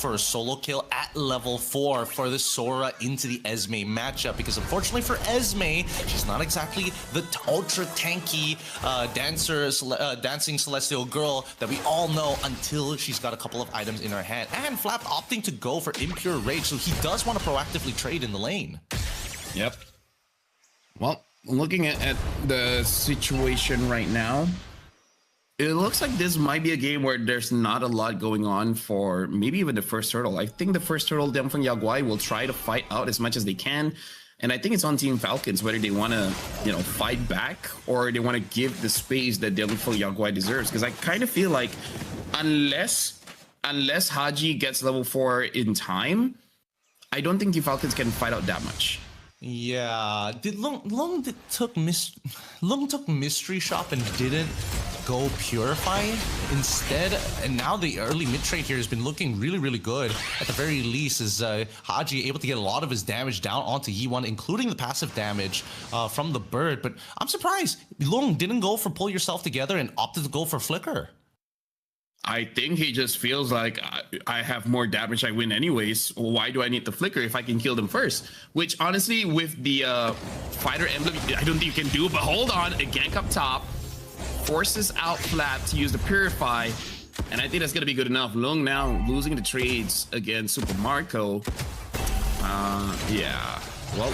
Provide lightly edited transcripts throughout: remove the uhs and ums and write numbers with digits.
for a solo kill at level 4 for the Sora into the Esme matchup, because unfortunately for Esme, she's not exactly the ultra tanky dancing celestial girl that we all know until she's got a couple of items in her hand. And Flap opting to go for Impure Rage, so he does want to proactively trade in the lane. Yep. Well, looking at the situation right now, it looks like this might be a game where there's not a lot going on for maybe even the first turtle. I think the first turtle, Diang Feng Yao will try to fight out as much as they can. And I think it's on Team Falcons whether they want to, you know, fight back or they want to give the space that Diang Feng Yao deserves. Because I kind of feel like unless Haji gets level 4 in time, I don't think Team Falcons can fight out that much. Yeah, Lung took Mystery Shop and didn't go Purify instead, and now the early mid trade here has been looking really good. At the very least, is Haji able to get a lot of his damage down onto Yi1, including the passive damage from the bird. But I'm surprised Lung didn't go for Pull Yourself Together and opted to go for Flicker. I think he just feels like I have more damage, I win anyways. Why do I need the Flicker if I can kill them first? Which honestly, with the fighter emblem, I don't think you can do. But hold on, a gank up top forces out Flap to use the Purify, and I think that's gonna be good enough. Lung now losing the trades against Super Marco. Yeah. Well.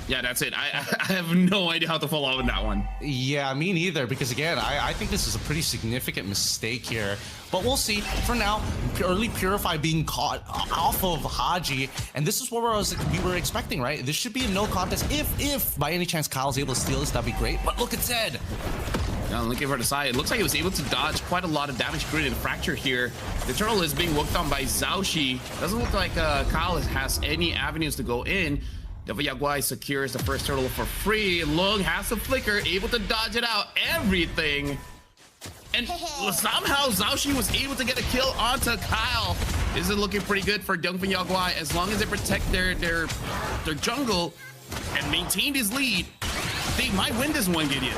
Yeah, that's it. I have no idea how to follow up on that one. Yeah, me neither, because again, I think this is a pretty significant mistake here. But we'll see. For now, early Purify being caught off of Haji, and this is what we were expecting, right? This should be a no contest. If by any chance Kyle's able to steal this, that'd be great. But look at Zed. Now looking for the side, it looks like he was able to dodge quite a lot of damage created in Fracture here. The turtle is being worked on by Zhaoxi. Doesn't look like Kyle has any avenues to go in. Feng Yao Guai secures the first turtle for free. Lung has a Flicker, able to dodge it out. Everything. And somehow Zhaoxi was able to get a kill onto Kyle. This is looking pretty good for Diang Feng Yao Guai. As long as they protect their jungle and maintain his lead, they might win this one, Gideon.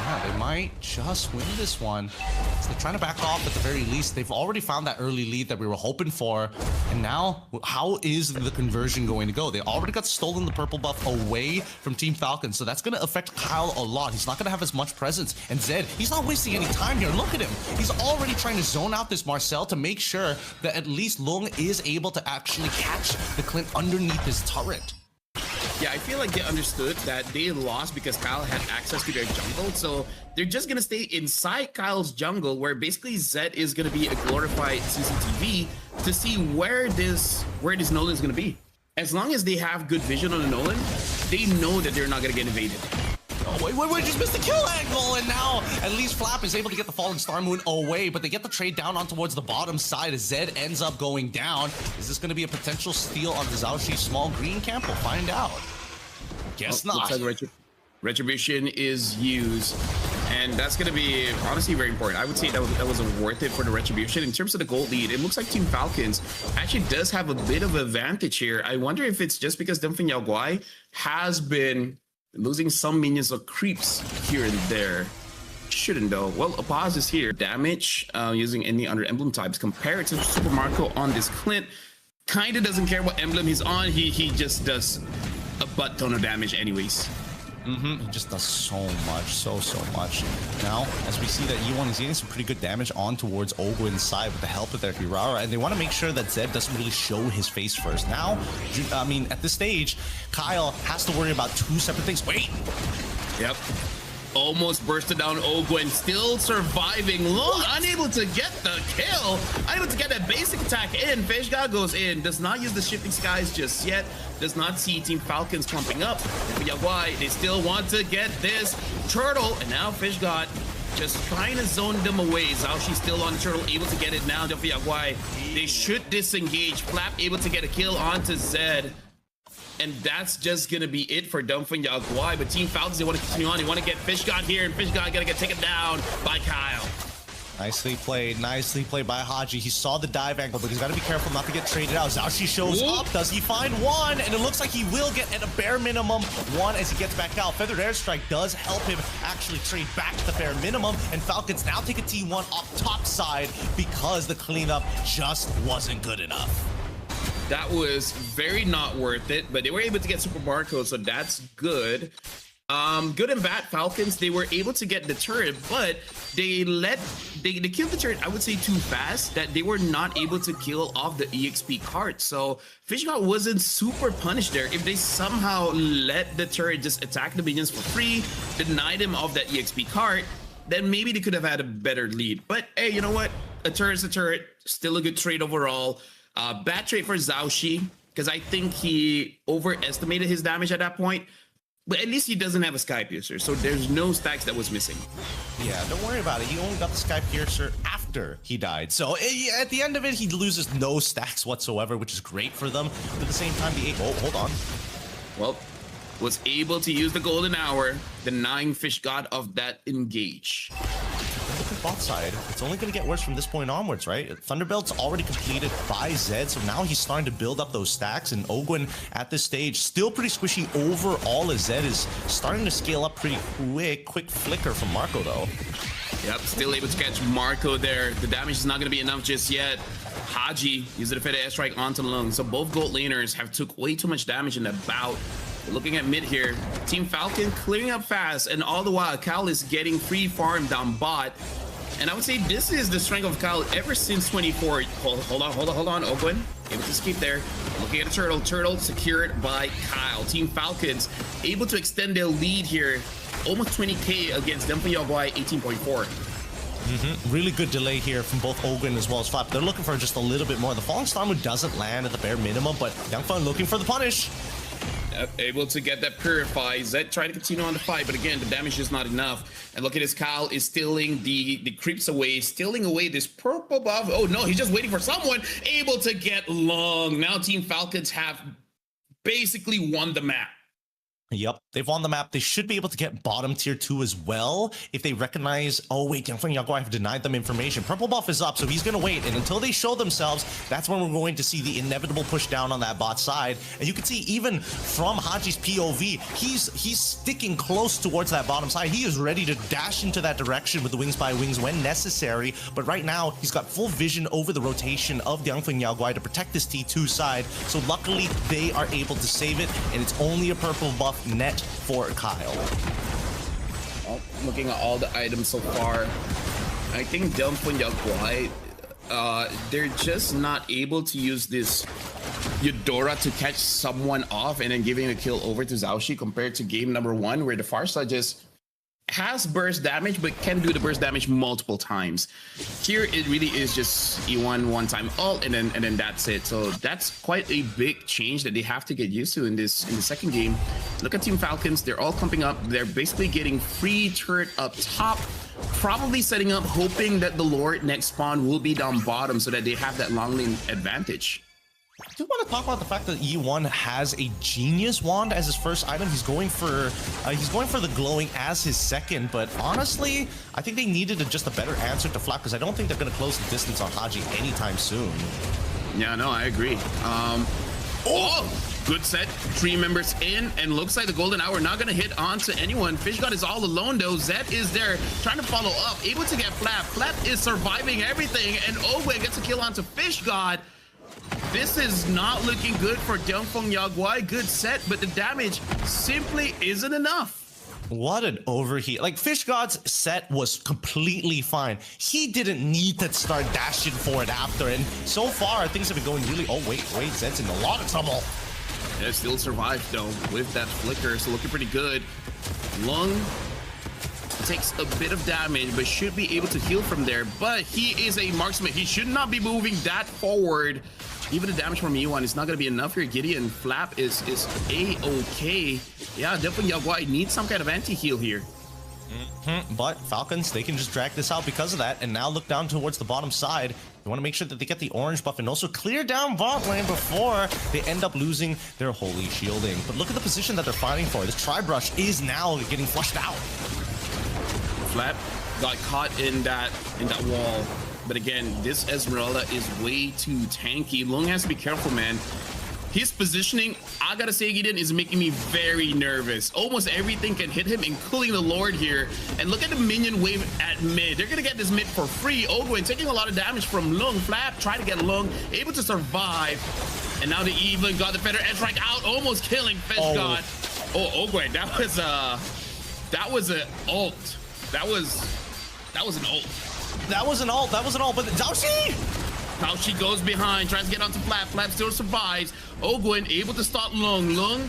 Yeah, they might just win this one. So they're trying to back off at the very least. They've already found that early lead that we were hoping for. And now, how is the conversion going to go? They already got stolen the purple buff away from Team Falcons. So that's going to affect Kyle a lot. He's not going to have as much presence. And Zed, he's not wasting any time here. Look at him. He's already trying to zone out this Marcel to make sure that at least Lung is able to actually catch the Clint underneath his turret. Yeah, I feel like they understood that they lost because Kyle had access to their jungle, so they're just gonna stay inside Kyle's jungle, where basically Zed is gonna be a glorified CCTV to see where this Nolan is gonna be. As long as they have good vision on the Nolan, they know that they're not gonna get invaded. Oh, wait, just missed the kill angle, and now at least Flap is able to get the Fallen Star Moon away, but they get the trade down on towards the bottom side as Zed ends up going down. Is this going to be a potential steal on the Zhaoxi's small green camp? We'll find out. Guess not. Looks like Retribution is used, and that's going to be honestly very important. I would say that was worth it for the Retribution. In terms of the gold lead, it looks like Team Falcons actually does have a bit of advantage here. I wonder if it's just because Diang Feng Yao Guai has been losing some minions or creeps here and there. Shouldn't though. Well, a pause is here. Damage using any other emblem types compared to Super Marco on this Clint. Kinda doesn't care what emblem he's on. He just does a butt ton of damage anyways. He just does so much. Now, as we see that Yi1 is getting some pretty good damage on towards Ogwin's side with the help of their Hirara, and they want to make sure that Zed doesn't really show his face first. Now, I mean, at this stage, Kyle has to worry about two separate things. Wait! Yep. Almost bursted down Ogwin, still surviving. Lung unable to get the kill, unable to get that basic attack in. Fish God goes in, does not use the shifting skies just yet, does not see Team Falcons clumping up. But yeah, why? They still want to get this turtle, and now Fish God just trying to zone them away. Zhaoxi's still on the turtle, able to get it now. Diang Feng Yao Guai, they should disengage. Flap able to get a kill onto Zed. And that's just gonna be it for Diang Feng Yao Guai. But Team Falcons, they want to continue on. They want to get Fish God here, and Fish God gonna get taken down by Kyle. Nicely played by Haji. He saw the dive angle, but he's got to be careful not to get traded out. Zhaoxi shows up. Does he find one? And it looks like he will get at a bare minimum one as he gets back out. Feathered Airstrike does help him actually trade back to the bare minimum, and Falcons now take a T1 off top side because the cleanup just wasn't good enough. That was very not worth it, but they were able to get Super Marco, so that's good. Good and bad Falcons, they were able to get the turret, but they killed the turret, I would say, too fast, that they were not able to kill off the EXP cart. So FishGod wasn't super punished there. If they somehow let the turret just attack the minions for free, deny them of that EXP cart, then maybe they could have had a better lead. But hey, you know what? A turret's a turret. Still a good trade overall. Bad trade for Zhaoxi, because I think he overestimated his damage at that point. But at least he doesn't have a Sky Piercer, so there's no stacks that was missing. Yeah, don't worry about it. He only got the Sky Piercer after he died. So at the end of it, he loses no stacks whatsoever, which is great for them. But at the same time, oh, hold on. Well, was able to use the golden hour, denying FishGod of that engage. Look at bot side. It's only going to get worse from this point onwards, right? Thunderbelt's already completed by Zed, so now he's starting to build up those stacks, and Ogwin at this stage still pretty squishy overall as Zed is starting to scale up pretty quick flicker from Marco though. Yep, still able to catch Marco there. The damage is not going to be enough just yet. Haji used the Feather Airstrike onto the lung, so both gold laners have took way too much damage in that bout. Looking at mid here, Team Falcon clearing up fast, and all the while Cal is getting free farm down bot. And I would say this is the strength of Cal ever since 24. Hold on, Ogwin able to escape there. Looking at a turtle secured by Kyle. Team Falcons able to extend their lead here, almost 20k against Diang Feng Yao Guai 18.4. Really good delay here from both Ogwin as well as Flap. They're looking for just a little bit more. The Falling Storm doesn't land at the bare minimum, but Diang Feng looking for the punish. Able to get that purify. Zed trying to continue on the fight, but again, the damage is not enough. And look at this, Kyle is stealing the creeps away, stealing away this purple buff. Oh no, he's just waiting for someone. Able to get long. Now Team Falcons have basically won the map. Yep, they've won the map. They should be able to get bottom tier 2 as well if they recognize, oh wait, Diang Feng Yao Guai have denied them information. Purple buff is up, so he's going to wait. And until they show themselves, that's when we're going to see the inevitable push down on that bot side. And you can see even from Haji's POV, he's sticking close towards that bottom side. He is ready to dash into that direction with the wings by wings when necessary. But right now, he's got full vision over the rotation of Diang Feng Yao Guai to protect this T2 side. So luckily, they are able to save it, and it's only a purple buff net for Kyle. Well, looking at all the items so far, I think Diang Feng Yao Guai, they're just not able to use this Eudora to catch someone off and then giving a kill over to Zhaoxi compared to game number 1 where the Farsa just has burst damage but can do the burst damage multiple times. Here it really is just E1 one-time ult and then that's it. So that's quite a big change that they have to get used to in the second game. Look at Team Falcons, they're all pumping up. They're basically getting free turret up top, probably setting up hoping that the Lord next spawn will be down bottom so that they have that long lane advantage. I do want to talk about the fact that E1 has a Genius Wand as his first item. He's going for the glowing as his second, but honestly, I think they needed just a better answer to Flap because I don't think they're going to close the distance on Haji anytime soon. Yeah, no, I agree. Good set, 3 members in, and looks like the golden hour not gonna hit onto anyone. FishGod is all alone though. Zed is there trying to follow up, able to get Flap. Flap is surviving everything, and Ogwin gets a kill onto FishGod. This is not looking good for Diang Feng Yao Guai. Good set, but the damage simply isn't enough. What an overheat. Like, FishGod's set was completely fine. He didn't need to start dashing for it after, and so far things have been going really... Oh, wait, Zed's in a lot of trouble. Yeah, still survived though with that flicker, so looking pretty good. Lung takes a bit of damage, but should be able to heal from there. But he is a marksman. He should not be moving that forward. Even the damage from E1 is not going to be enough here. Gideon Flap is A-okay. Yeah, definitely Yao Guai needs some kind of anti-heal here. But Falcons, they can just drag this out because of that, and now look down towards the bottom side. They want to make sure that they get the orange buff and also clear down bot lane before they end up losing their holy shielding. But look at the position that they're fighting for. This Tri-Brush is now getting flushed out. Flap got caught in that wall. But again, this Esmeralda is way too tanky. Lung has to be careful, man. His positioning, I gotta say, Gideon, is making me very nervous. Almost everything can hit him, including the Lord here. And look at the minion wave at mid. They're gonna get this mid for free. Ogwin taking a lot of damage from Lung. Flap trying to get Lung, able to survive. And now the Evelyn got the better edge strike out, almost killing Fish God. Oh, Ogwin, that was an ult. That was an ult. That was an ult, but Zhao goes behind, tries to get onto Flap. Flap still survives. Ogwin able to stop Lung. Lung,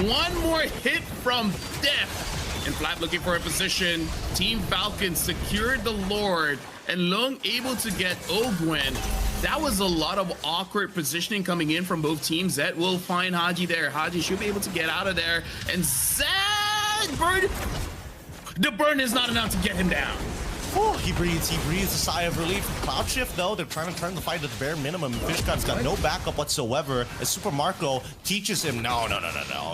one more hit from death. And Flap looking for a position. Team Falcons secured the Lord. And Lung able to get Ogwin. That was a lot of awkward positioning coming in from both teams. Zed will find Haji there. Haji should be able to get out of there. And Zed, the burn is not enough to get him down. Oh, he breathes a sigh of relief. Cloud Shift, though, they're trying to turn the fight to the bare minimum. Fishgod's got no backup whatsoever. As Super Marco teaches him, no.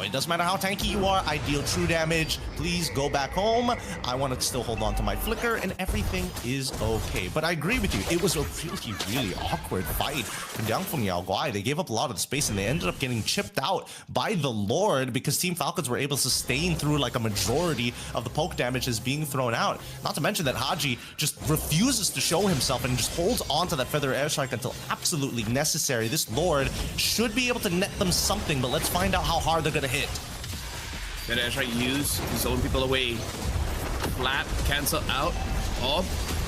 It doesn't matter how tanky you are. I deal true damage. Please go back home. I want to still hold on to my flicker, and everything is okay. But I agree with you. It was a really awkward fight for Diang Feng Yao. They gave up a lot of the space, and they ended up getting chipped out by the Lord because Team Falcons were able to sustain through like a majority of the poke damage is being thrown out. Not to mention that Haji just refuses to show himself and just holds on to that feather airstrike until absolutely necessary. This Lord should be able to net them something, but let's find out how hard they're gonna hit. That airstrike used to zone people away. Flap cancel out. Oh,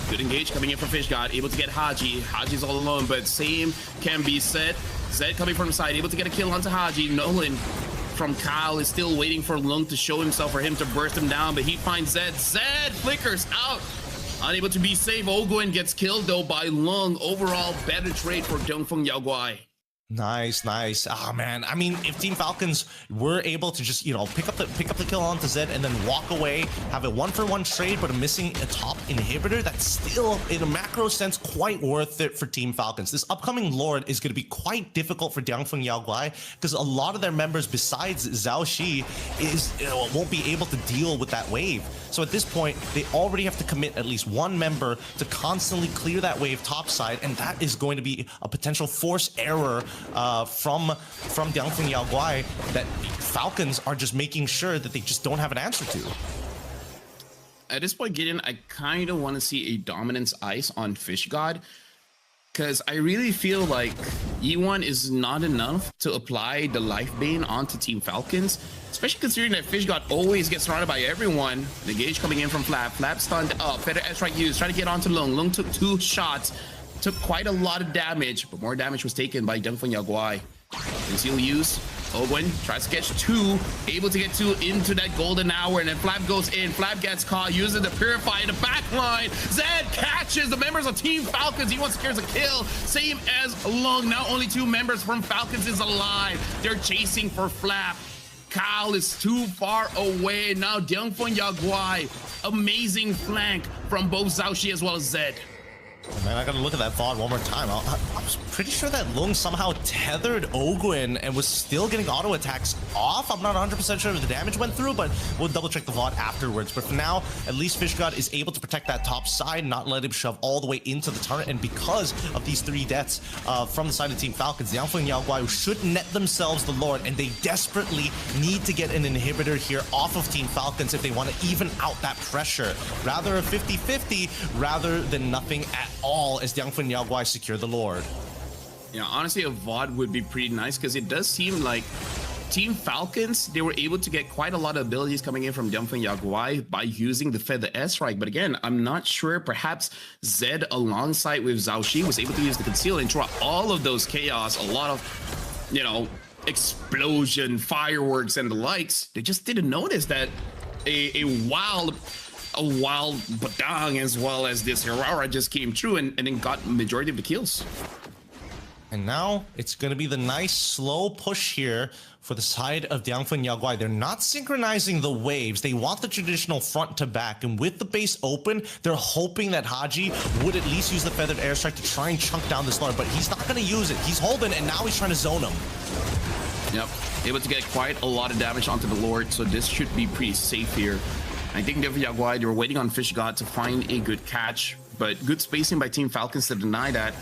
good engage coming in from Fish God, able to get Haji. Haji's all alone, but same can be said. Zed coming from the side, able to get a kill onto Haji. Nolan from Kyle is still waiting for Lung to show himself, for him to burst him down, but he finds Zed. Zed flickers out. Unable to be safe. Ogwin gets killed though by Lung. Overall, better trade for Diang Feng Yao Guai. Nice. Ah, man. I mean, if Team Falcons were able to just, pick up the kill onto Zed and then walk away, have a 1-for-1 trade, but missing a top inhibitor, that's still, in a macro sense, quite worth it for Team Falcons. This upcoming Lord is going to be quite difficult for Diang Feng Yao Guai because a lot of their members, besides Zhao Shi, won't be able to deal with that wave. So at this point, they already have to commit at least one member to constantly clear that wave topside, and that is going to be a potential force error from Diang Feng Yao Guai that Falcons are just making sure that they just don't have an answer to. At this point, Gideon, I kind of want to see a dominance ice on Fish God, because I really feel like E1 is not enough to apply the Life Bane onto Team Falcons, especially considering that Fish God always gets surrounded by everyone. The gauge coming in from Flap. Flap stunned up. Feather airstrike used. Trying to get onto Lung. Lung took 2 shots. Took quite a lot of damage, but more damage was taken by Diang Feng Yao Guai. Conceal use. Ogwin tries to catch 2, able to get 2 into that golden hour, and then Flap goes in. Flap gets caught using the Purify in the back line. Zed catches the members of Team Falcons. He wants to secure a kill, same as Lung. Now only 2 members from Falcons is alive. They're chasing for Flap. Kyle is too far away. Now Diang Feng Yao Guai, amazing flank from both Zhao Shi as well as Zed. Man, I gotta look at that thought one more time. I was pretty sure that Lung somehow tethered Ogwin and was still getting auto attacks off. I'm not 100% sure if the damage went through, but we'll double check the VOD afterwards. But for now, at least Fishgod is able to protect that top side, not let him shove all the way into the turret. And because of these 3 deaths from the side of Team Falcons, Diang Feng Yao Guai should net themselves the Lord, and they desperately need to get an inhibitor here off of Team Falcons if they want to even out that pressure. Rather a 50-50 rather than nothing at all as Diang Feng Yao Guai secure the Lord. Yeah, honestly, a VOD would be pretty nice because it does seem like Team Falcons, they were able to get quite a lot of abilities coming in from Diang Feng Yao Guai by using the Feather airstrike. But again, I'm not sure. Perhaps Zed alongside with Zhao Shi was able to use the conceal and throw all of those chaos, a lot of, explosion, fireworks, and the likes. They just didn't notice that a wild Badang as well as this Herrera just came through and then got majority of the kills. And now it's going to be the nice slow push here for the side of Diang Feng Yao Guai. They're not synchronizing the waves. They want the traditional front to back. And with the base open, they're hoping that Haji would at least use the feathered airstrike to try and chunk down this Lord. But he's not going to use it. He's holding, and now he's trying to zone him. Yep, able to get quite a lot of damage onto the Lord. So this should be pretty safe here. I think Diang Feng Yao, they were waiting on Fish God to find a good catch, but good spacing by Team Falcons to deny that.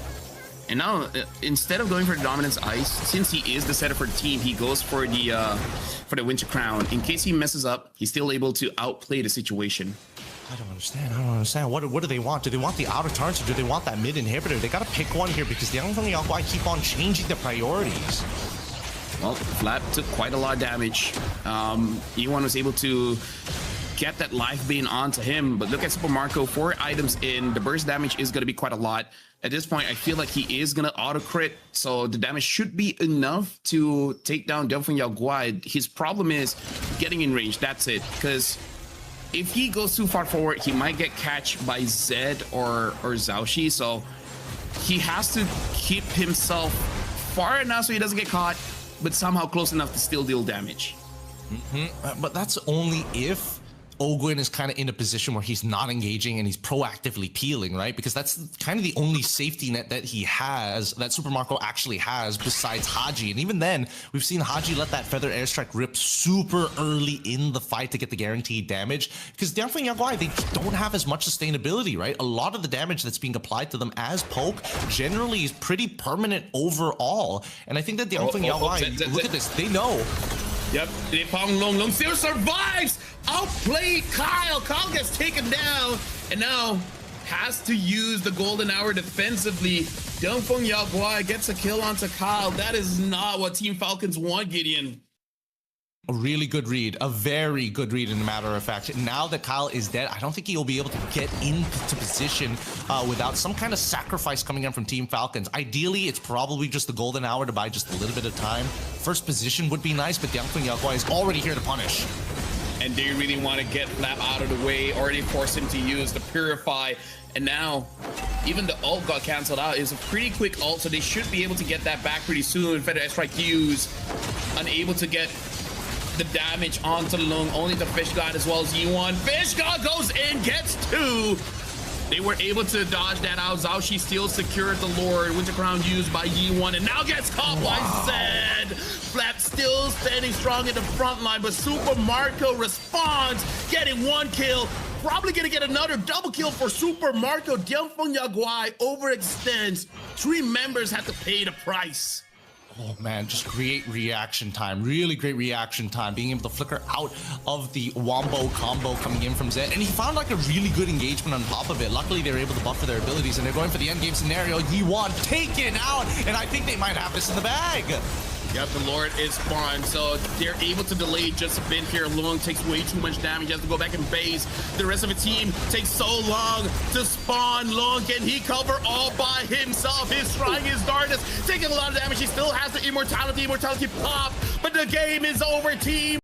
And now, instead of going for the Dominance Ice, since he is the setter for the team, he goes for the Winter Crown. In case he messes up, he's still able to outplay the situation. I don't understand. What do they want? Do they want the outer turns or do they want that mid inhibitor? They gotta pick one here because the Diang Feng Yao keep on changing the priorities. Well, Flap took quite a lot of damage. E1 was able to get that life beam onto him, but look at Super Marco, 4 items in. The burst damage is going to be quite a lot. At this point, I feel like he is going to auto crit, so the damage should be enough to take down Diang Feng Yao Guai. His problem is getting in range, that's it, because if he goes too far forward, he might get catched by Zed or Zhaoxi, so he has to keep himself far enough so he doesn't get caught, but somehow close enough to still deal damage. But that's only if Ogwin is kind of in a position where he's not engaging and he's proactively peeling, right? Because that's kind of the only safety net that he has, that Super Marco actually has, besides Haji. And even then, we've seen Haji let that Feather Airstrike rip super early in the fight to get the guaranteed damage. Because Diang Feng Yao Guai, they don't have as much sustainability, right? A lot of the damage that's being applied to them as poke generally is pretty permanent overall. And I think that Diang Feng Yao Guai, look at this, they know. Yep, Long still survives! Outplayed Kyle! Kyle gets taken down, and now has to use the golden hour defensively. Diang Feng Yao Guai gets a kill onto Kyle. That is not what Team Falcons want, Gideon. A really good read, a very good read, in a matter of fact. Now that Kyle is dead, I don't think he'll be able to get into position without some kind of sacrifice coming in from Team Falcons. Ideally, it's probably just the golden hour to buy just a little bit of time. First position would be nice, but Diang Feng Yao Guai is already here to punish. And they really want to get Flap out of the way, already force him to use the Purify. And now, even the ult got canceled out. It's a pretty quick ult, so they should be able to get that back pretty soon. Feather Airstrike used, unable to get the damage onto Lung, only the Fish God as well as E1. Fish God goes in, gets 2. They were able to dodge that out. Zhaoxi still secured the Lord. Winter Crown used by E1 and now gets caught by Zed. Flap still standing strong in the front line, but Super Marco responds, getting 1 kill. Probably gonna get another double kill for Super Marco. Diang Feng Yao Guai overextends. 3 members have to pay the price. Oh man, just great reaction time. Really great reaction time. Being able to flicker out of the Wombo combo coming in from Zed. And he found like a really good engagement on top of it. Luckily, they were able to buffer their abilities and they're going for the endgame scenario. Yi-Wan taken out. And I think they might have this in the bag. Yep, the Lord is spawned, so they're able to delay just a bit here. Lung takes way too much damage. He has to go back and base. The rest of the team takes so long to spawn. Lung, can he cover all by himself? He's trying his darndest, taking a lot of damage. He still has the immortality pop, but the game is over, team.